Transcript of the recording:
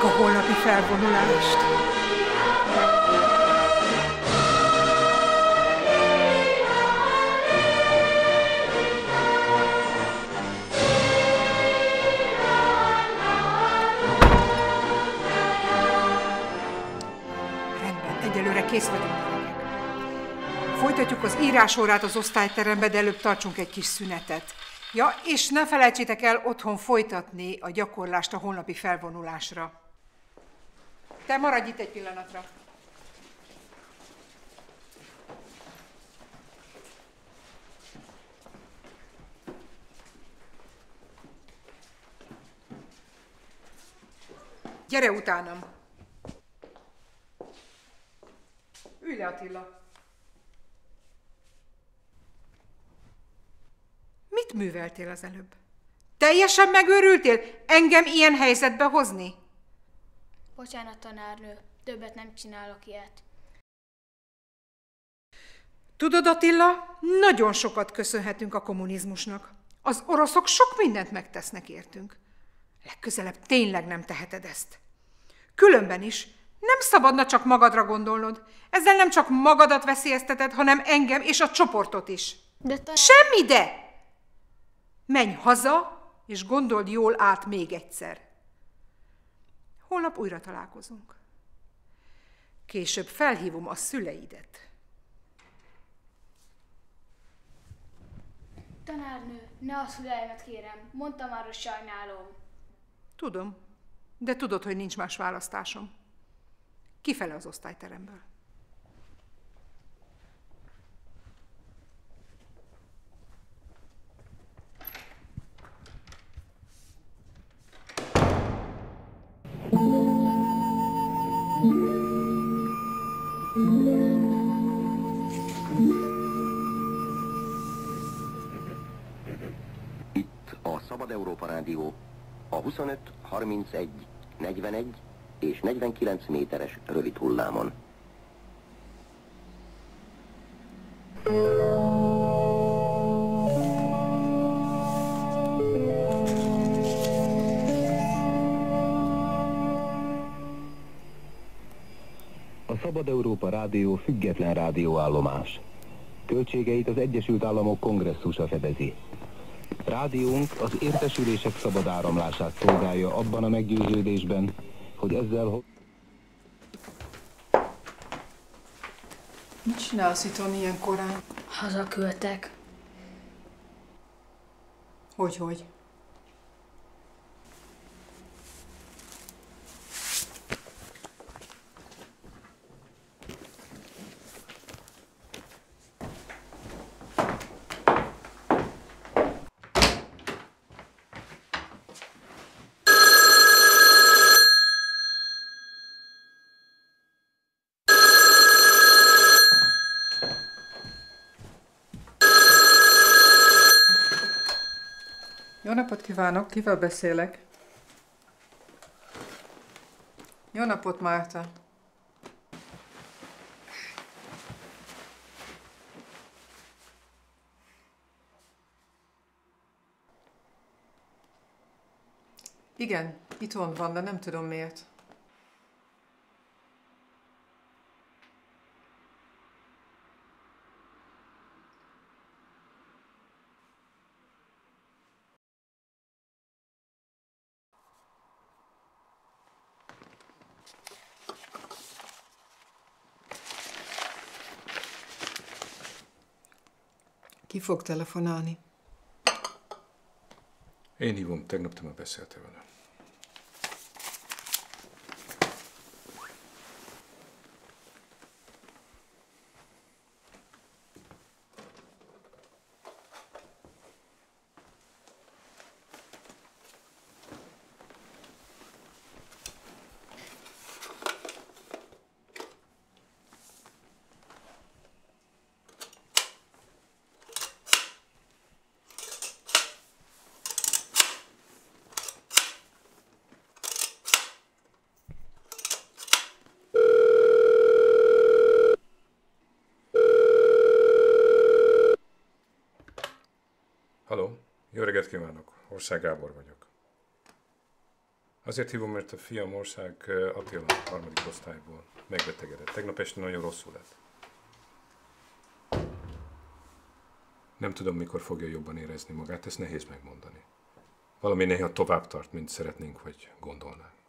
a holnapi felvonulást. Rendben, egyelőre kész vagyunk, gyerekek. Folytatjuk az írásórát az osztályterembe, de előbb tartsunk egy kis szünetet. Ja, és ne felejtsétek el otthon folytatni a gyakorlást a holnapi felvonulásra. Te maradj itt egy pillanatra. Gyere utánam. Ülj le, Attila. Mit műveltél az előbb? Teljesen megőrültél? Engem ilyen helyzetbe hozni? Bocsánat, tanárnő, többet nem csinálok ilyet. Tudod, Attila, nagyon sokat köszönhetünk a kommunizmusnak. Az oroszok sok mindent megtesznek értünk. Legközelebb tényleg nem teheted ezt. Különben is nem szabadna csak magadra gondolnod. Ezzel nem csak magadat veszélyezteted, hanem engem és a csoportot is. De Semmi de! Menj haza, és gondold jól át még egyszer. Holnap újra találkozunk. Később felhívom a szüleidet. Tanárnő, ne a szüleimet kérem, mondtam már, hogy sajnálom. Tudom, de tudod, hogy nincs más választásom. Kifele az osztályteremből. Itt a Szabad Európa Rádió a 25, 31, 41 és 49 méteres rövid hullámon. A Szabad Európa Rádió független rádióállomás. Költségeit az Egyesült Államok kongresszusa fedezi. Rádiónk az értesülések szabad áramlását szolgálja abban a meggyőződésben, hogy ezzel... Mit csinálsz itthon ilyen korán? Hazaküldtek. Hogy? Jó napot kívánok, kivel beszélek? Jó napot, Márta. Igen, itthon van, de nem tudom miért. Ki fog telefonálni? Én hívom, tegnap te már beszéltél vele. Halló, jó reggelt kívánok, Ország Gábor vagyok. Azért hívom, mert a fiam Ország Attila, 3. osztályból megbetegedett. Tegnap este nagyon rosszul lett. Nem tudom, mikor fogja jobban érezni magát, ezt nehéz megmondani. Valami néha tovább tart, mint szeretnénk, vagy gondolnánk.